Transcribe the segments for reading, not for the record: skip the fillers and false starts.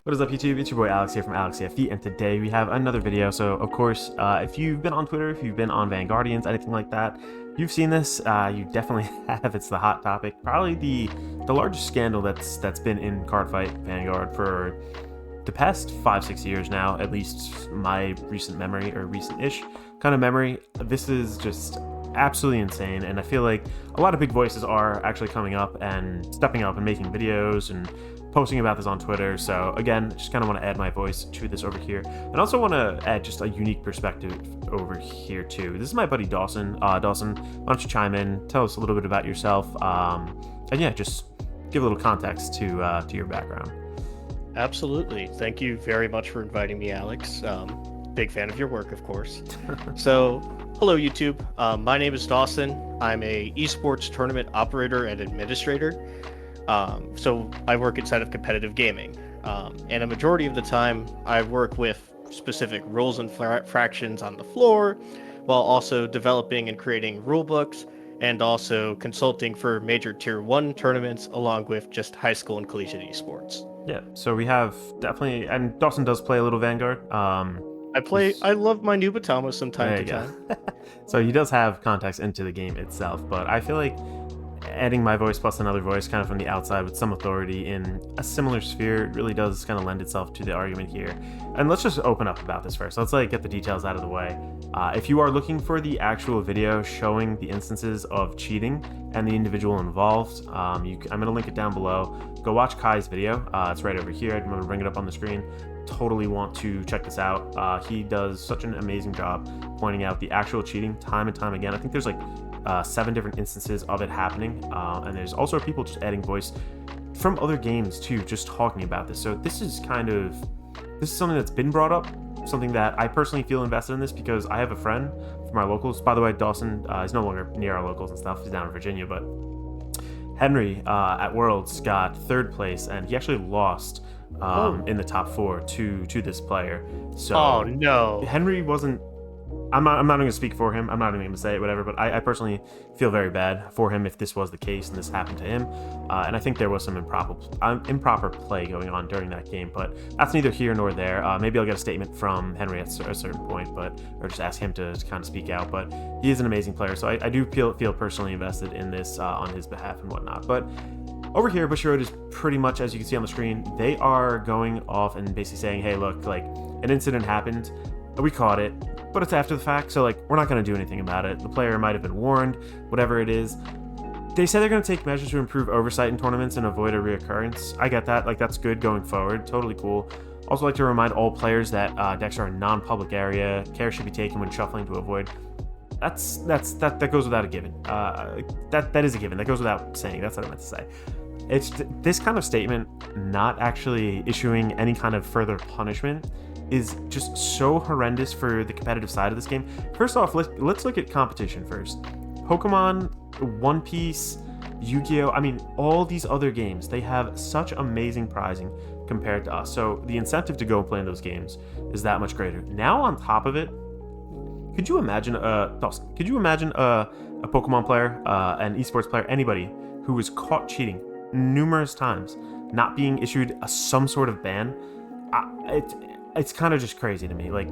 What is up, YouTube? It's your boy Alex here from AlexCFE, and today we have another video. So, of course, if you've been on Twitter, if you've been on Vanguardians, anything like that, you've seen this. You definitely have. It's the hot topic, probably the largest scandal that's been in Cardfight Vanguard for the past 5-6 years now. At least my recent memory, or recent-ish kind of memory. This is just absolutely insane, and I feel like a lot of big voices are actually coming up and stepping up and making videos and posting about this on Twitter. So again, just kind of want to add my voice to this over here, and also want to add just a unique perspective over here too. This is my buddy Dawson. Dawson, why don't you chime in, tell us a little bit about yourself, and yeah, just give a little context to your background. Absolutely. Thank you very much for inviting me, Alex. Big fan of your work, of course. So, hello, YouTube. My name is Dawson. I'm a esports tournament operator and administrator. So I work inside of competitive gaming. And a majority of the time, I work with specific rules and fractions on the floor, while also developing and creating rule books, and also consulting for major tier 1 tournaments, along with just high school and collegiate esports. Yeah, so we have definitely, and Dawson does play a little Vanguard. I love my new Batama from time There to you go. time. So he does have context into the game itself, but I feel like adding my voice plus another voice kind of from the outside with some authority in a similar sphere really does kind of lend itself to the argument here. And let's just open up about this first. Let's get the details out of the way. If you are looking for the actual video showing the instances of cheating and the individual involved, I'm going to link it down below. Go watch Kai's video. It's right over here. I'm going to bring it up on the screen. Totally want to check this out. He does such an amazing job pointing out the actual cheating time and time again. I think there's like 7 different instances of it happening, and there's also people just adding voice from other games too, just talking about this. So this is something that's been brought up, something that I personally feel invested in this because I have a friend from our locals. By the way, Dawson is no longer near our locals and stuff. He's down in Virginia, but Henry at Worlds got 3rd place, and he actually lost in the top 4 to this player. So Oh no. Henry wasn't. I'm not going to speak for him. I'm not even going to say it, whatever. But I personally feel very bad for him if this was the case and this happened to him. And I think there was some improper play going on during that game. But that's neither here nor there. Maybe I'll get a statement from Henry at a certain point, or just ask him to kind of speak out. But he is an amazing player, so I do feel personally invested in this on his behalf and whatnot. But over here, Bushy Road is pretty much, as you can see on the screen, they are going off and basically saying, hey, look, like, an incident happened. We caught it, but it's after the fact, so like we're not going to do anything about it. The player might have been warned, whatever it is. They say they're going to take measures to improve oversight in tournaments and avoid a reoccurrence. I get that, like that's good going forward, totally cool. Also like to remind all players that decks are a non-public area. Care should be taken when shuffling to avoid. That goes without a given. That is a given. That goes without saying. That's what I meant to say. It's this kind of statement, not actually issuing any kind of further punishment, is just so horrendous for the competitive side of this game. First off, let's look at competition first. Pokemon, One Piece, Yu-Gi-Oh! I mean, all these other games, they have such amazing prizing compared to us. So the incentive to go and play in those games is that much greater. Now on top of it, could you imagine Dawson, could you imagine a Pokemon player, an esports player, anybody who was caught cheating numerous times, not being issued some sort of ban? It's kind of just crazy to me. Like,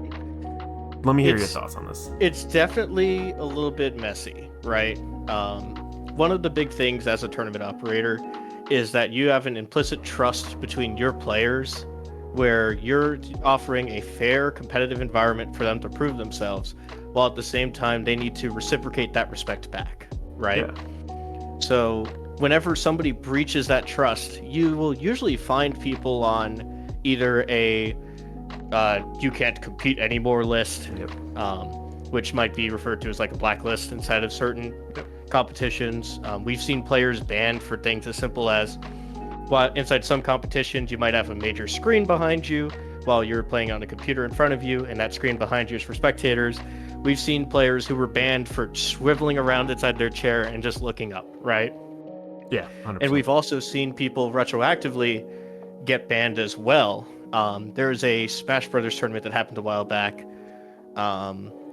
let me hear your thoughts on this. It's definitely a little bit messy, right? One of the big things as a tournament operator is that you have an implicit trust between your players, where you're offering a fair competitive environment for them to prove themselves, while at the same time they need to reciprocate that respect back, right? Yeah. So whenever somebody breaches that trust, you will usually find people on either a you can't compete anymore list, Yep. Which might be referred to as like a blacklist inside of certain competitions. We've seen players banned for things as simple as, while inside some competitions you might have a major screen behind you while you're playing on a computer in front of you, and that screen behind you is for spectators. We've seen players who were banned for swiveling around inside their chair and just looking up, right? Yeah, 100%. And we've also seen people retroactively get banned as well. There's a Smash Brothers tournament that happened a while back,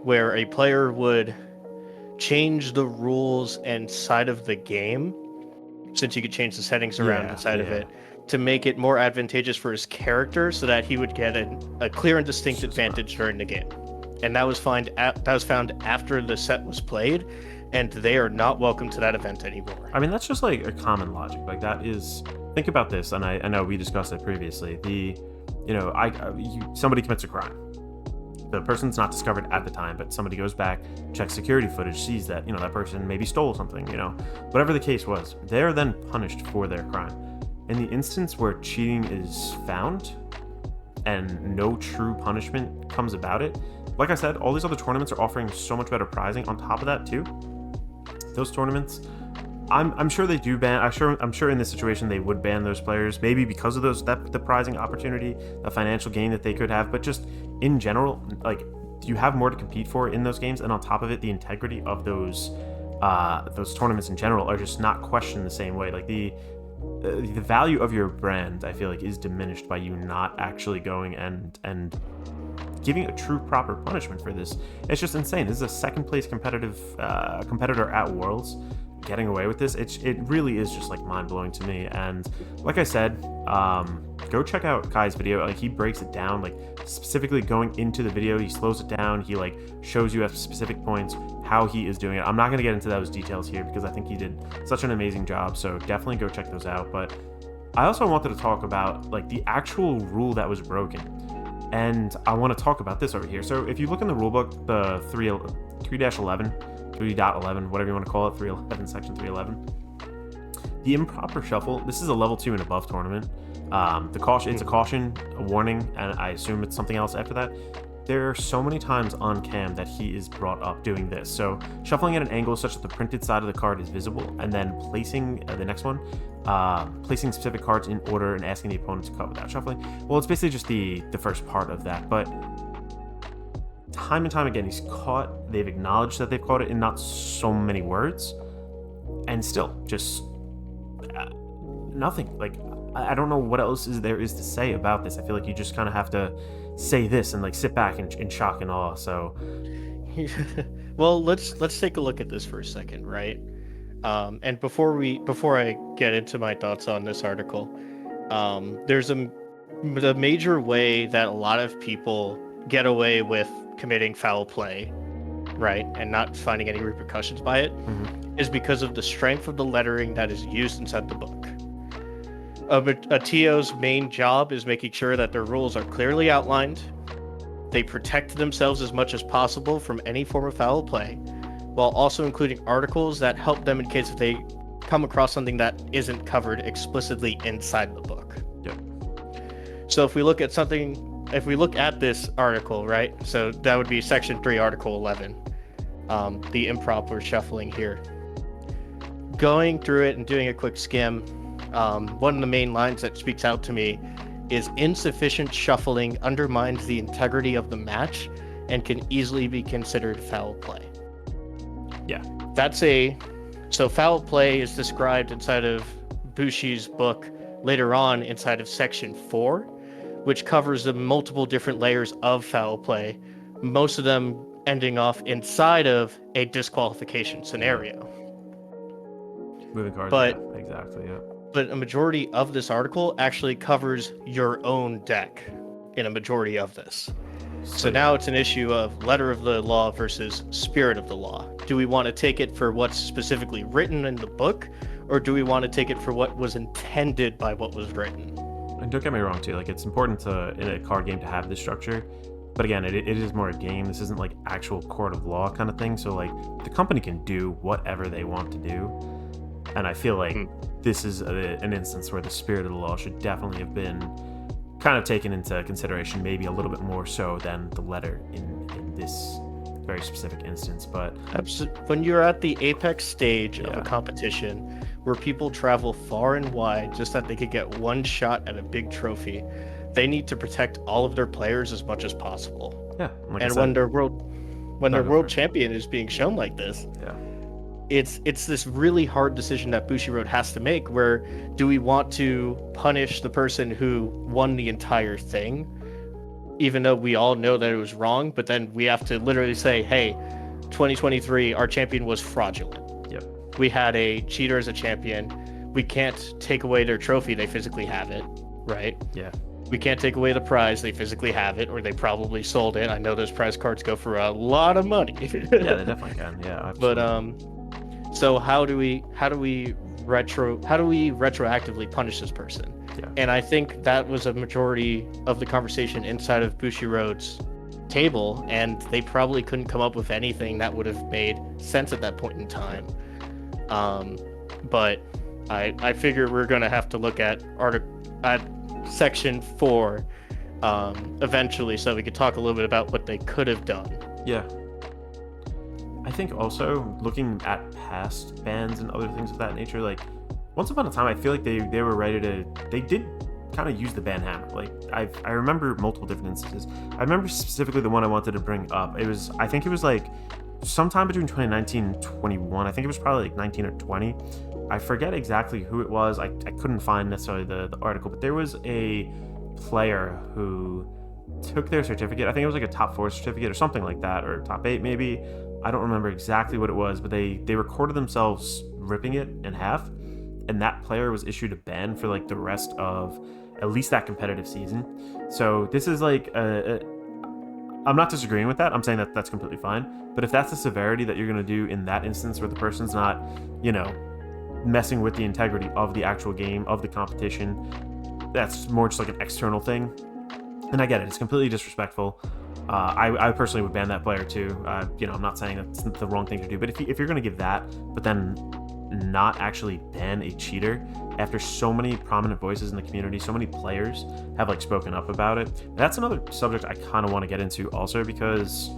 where a player would change the rules inside of the game, since you could change the settings around inside of it, to make it more advantageous for his character so that he would get a clear and distinct advantage during the game. And that was found after the set was played, and they are not welcome to that event anymore. I mean, that's just like a common logic. Like that is, think about this, and I know we discussed it previously. Somebody commits a crime. The person's not discovered at the time, but somebody goes back, checks security footage, sees that, that person maybe stole something, whatever the case was. They're then punished for their crime. In the instance where cheating is found and no true punishment comes about it, like I said, all these other tournaments are offering so much better prizing on top of that too. Those tournaments, I'm sure they do ban. I'm sure in this situation they would ban those players, maybe because of the prizing opportunity, the financial gain that they could have. But just in general, like, you have more to compete for in those games, and on top of it, the integrity of those tournaments in general are just not questioned the same way. Like the value of your brand, I feel like, is diminished by you not actually going and giving a true proper punishment for this. It's just insane. This is a second place competitor at Worlds getting away with this. It really is just like mind-blowing to me. And like I said, go check out Kai's video. Like, he breaks it down, like specifically going into the video, he slows it down, he like shows you at specific points how he is doing it. I'm not going to get into those details here because I think he did such an amazing job, so definitely go check those out. But I also wanted to talk about like the actual rule that was broken, and I want to talk about this over here. So if you look in the rulebook, the 3.11, whatever you want to call it, 311, section 311, the improper shuffle, this is a level 2 and above tournament. The caution, it's a caution, a warning, and I assume it's something else after that. There are so many times on cam that he is brought up doing this. So shuffling at an angle such that the printed side of the card is visible, and then placing the next one, placing specific cards in order and asking the opponent to cut without shuffling. Well, it's basically just the first part of that, but time and time again, he's caught. They've acknowledged that they've caught it in not so many words, and still just nothing. Like, I don't know what else there is to say about this. I feel like you just kind of have to say this and like sit back in shock and awe. So, well, let's take a look at this for a second, right? And before I get into my thoughts on this article, there's a major way that a lot of people get away with committing foul play, right, and not finding any repercussions by it, is because of the strength of the lettering that is used inside the book. A TO's main job is making sure that their rules are clearly outlined. They protect themselves as much as possible from any form of foul play, while also including articles that help them in case if they come across something that isn't covered explicitly inside the book. Yep. So if we look at this article, right? So that would be section 3, article 11, the improper shuffling here. Going through it and doing a quick skim, one of the main lines that speaks out to me is insufficient shuffling undermines the integrity of the match and can easily be considered foul play. Yeah. So foul play is described inside of Bushi's book later on inside of section 4, which covers the multiple different layers of foul play, most of them ending off inside of a disqualification scenario. Moving cards, but yeah, exactly, yeah. But a majority of this article actually covers your own deck in a majority of this. So now it's an issue of letter of the law versus spirit of the law. Do we want to take it for what's specifically written in the book, or do we want to take it for what was intended by what was written? And don't get me wrong too, like, it's important in a card game to have this structure, but again, it is more a game. This isn't like actual court of law kind of thing, so like the company can do whatever they want to do, and I feel like this is an instance where the spirit of the law should definitely have been kind of taken into consideration, maybe a little bit more so than the letter in this very specific instance. But when you're at the apex stage of a competition where people travel far and wide just that they could get one shot at a big trophy, they need to protect all of their players as much as possible. Yeah, like and when their world champion is being shown like this, it's this really hard decision that Bushiroad has to make, where do we want to punish the person who won the entire thing, even though we all know that it was wrong, but then we have to literally say, hey, 2023, our champion was fraudulent. Yep. We had a cheater as a champion. we can't take away their trophy, they physically have it, right? Yeah. We can't take away the prize, they physically have it, or they probably sold it. I know those prize cards go for a lot of money. Yeah, they definitely can. Yeah, absolutely. But so how do we retroactively punish this person? Yeah. And I think that was a majority of the conversation inside of Bushiroad's table, and they probably couldn't come up with anything that would have made sense at that point in time. But I figure we're gonna have to look at section 4 eventually, so we could talk a little bit about what they could have done. Yeah. I think also looking at past bans and other things of that nature, like once upon a time, I feel like they were ready to. They did kind of use the ban hammer. Like I remember multiple different instances. I remember specifically the one I wanted to bring up. I think it was like sometime between 2019 and 21. I think it was probably like 19 or 20. I forget exactly who it was. I couldn't find necessarily the article, but there was a player who took their certificate. I think it was like a top 4 certificate or something like that, or top 8 maybe. I don't remember exactly what it was, but they recorded themselves ripping it in half, and that player was issued a ban for like the rest of at least that competitive season. So this is like I'm not disagreeing with that. I'm saying that that's completely fine. But if that's the severity that you're going to do in that instance where the person's not, messing with the integrity of the actual game, of the competition, that's more just like an external thing. And I get it. It's completely disrespectful. I personally would ban that player too. I'm not saying that's the wrong thing to do. But if you're going to give that, but then not actually ban a cheater after so many prominent voices in the community, so many players have like spoken up about it. That's another subject I kind of want to get into also, because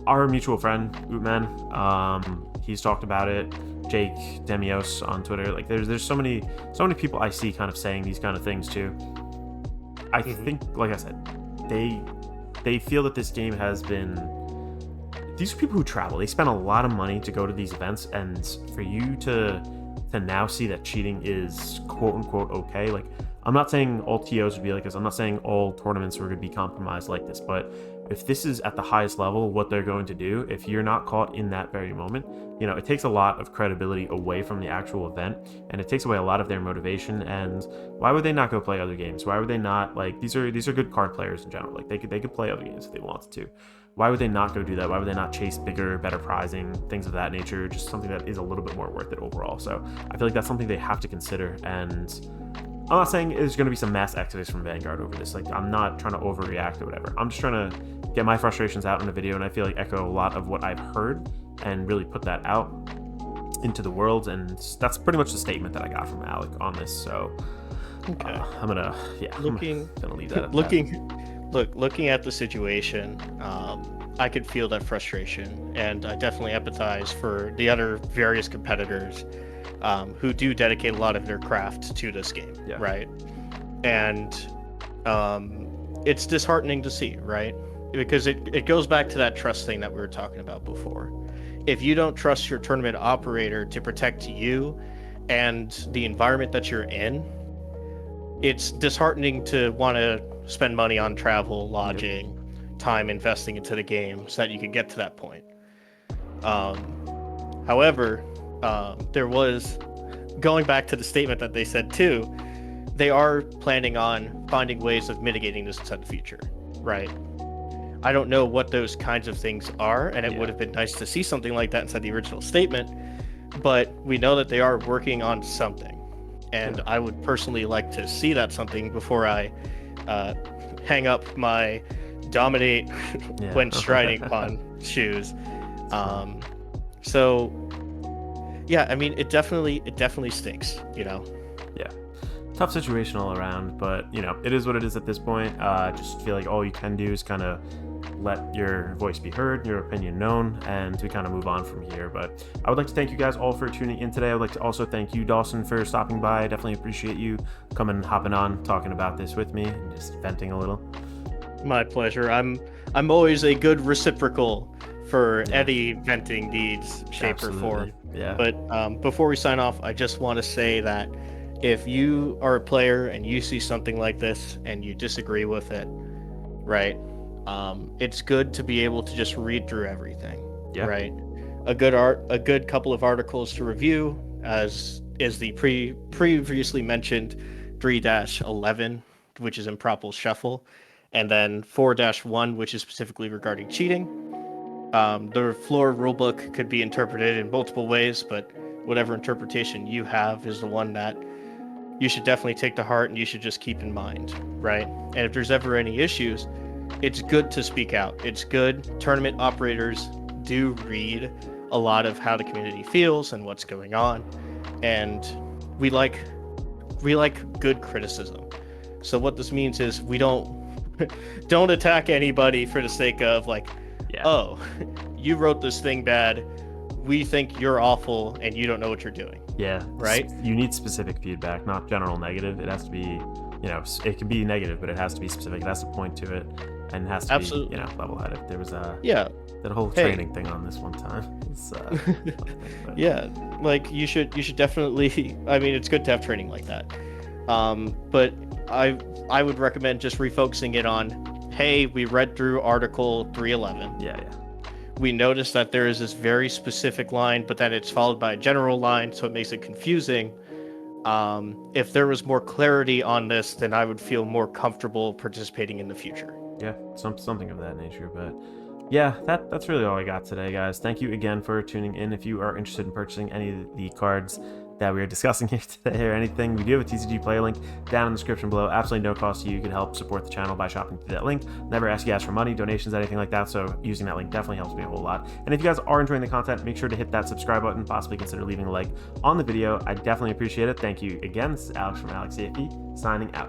our mutual friend Ootman, he's talked about it. Jake Demios on Twitter, like there's so many people I see kind of saying these kind of things too. I think, like I said, they feel that this game has been. These are people who travel. They spend a lot of money to go to these events, and for you to now see that cheating is quote unquote okay. Like, I'm not saying all TOs would be like this. I'm not saying all tournaments are going to be compromised like this. But if this is at the highest level, what they're going to do, if you're not caught in that very moment, it takes a lot of credibility away from the actual event, and it takes away a lot of their motivation. And why would they not go play other games? Why would they not, like, these are good card players in general. Like, they could play other games if they wanted to. Why would they not go do that? Why would they not chase bigger, better prizing, things of that nature? Just something that is a little bit more worth it overall. So I feel like that's something they have to consider. And I'm not saying there's going to be some mass exodus from Vanguard over this. Like, I'm not trying to overreact or whatever. I'm just trying to get my frustrations out in a video, and I feel like echo a lot of what I've heard and really put that out into the world. And that's pretty much the statement that I got from Alec on this. So okay. I'm gonna leave that at looking at the situation, I could feel that frustration, and I definitely empathize for the other various competitors who do dedicate a lot of their craft to this game, right? And it's disheartening to see, right? Because it goes back to that trust thing that we were talking about before. If you don't trust your tournament operator to protect you and the environment that you're in, it's disheartening to want to spend money on travel, lodging, time investing into the game so that you can get to that point. However, there was, going back to the statement that they said too, they are planning on finding ways of mitigating this in the future, right? I don't know what those kinds of things are, and it would have been nice to see something like that inside the original statement, but we know that they are working on something. And I would personally like to see that something before I hang up my dominate when striding upon shoes. So yeah, I mean, it definitely stinks, Yeah. Tough situation all around, but it is what it is at this point. Just feel like all you can do is kind of let your voice be heard, your opinion known, and we kind of move on from here. But I would like to thank you guys all for tuning in today. I would like to also thank you, Dawson, for stopping by. I definitely appreciate you hopping on, talking about this with me, and just venting a little. My pleasure. I'm always a good reciprocal for any venting needs, shape or form. Yeah. But before we sign off, I just want to say that if you are a player and you see something like this and you disagree with it, right? It's good to be able to just read through everything, right? A good couple of articles to review, as is the previously mentioned 3-11, which is improper shuffle, and then 4-1, which is specifically regarding cheating. The floor rulebook could be interpreted in multiple ways, but whatever interpretation you have is the one that you should definitely take to heart and you should just keep in mind, right? And if there's ever any issues, it's good to speak out. It's good. Tournament operators do read a lot of how the community feels and what's going on, and we like good criticism. So what this means is we don't attack anybody for the sake of like, oh, you wrote this thing bad, we think you're awful and you don't know what you're doing. Yeah. Right? You need specific feedback, not general negative. It has to be, you know, it can be negative, but it has to be specific. It has to point to it, and it has to Absolutely. be, you know, level-headed. There was that whole Hey. training thing on this one time. It's, Yeah, like you should definitely. I mean, it's good to have training like that. But I would recommend just refocusing it on, hey, we read through Article 311. Yeah. We noticed that there is this very specific line, but then it's followed by a general line, so it makes it confusing. If there was more clarity on this, then I would feel more comfortable participating in the future. Yeah, something of that nature. But yeah, that's really all I got today, guys. Thank you again for tuning in. If you are interested in purchasing any of the cards that we are discussing here today or anything, we do have a TCG player link down in the description below. Absolutely no cost to you. You can help support the channel by shopping through that link. Never ask you guys for money, donations, anything like that, so using that link definitely helps me a whole lot. And if you guys are enjoying the content, make sure to hit that subscribe button, possibly consider leaving a like on the video. I definitely appreciate it. Thank you again. This is Alex from Alex CFP, signing out.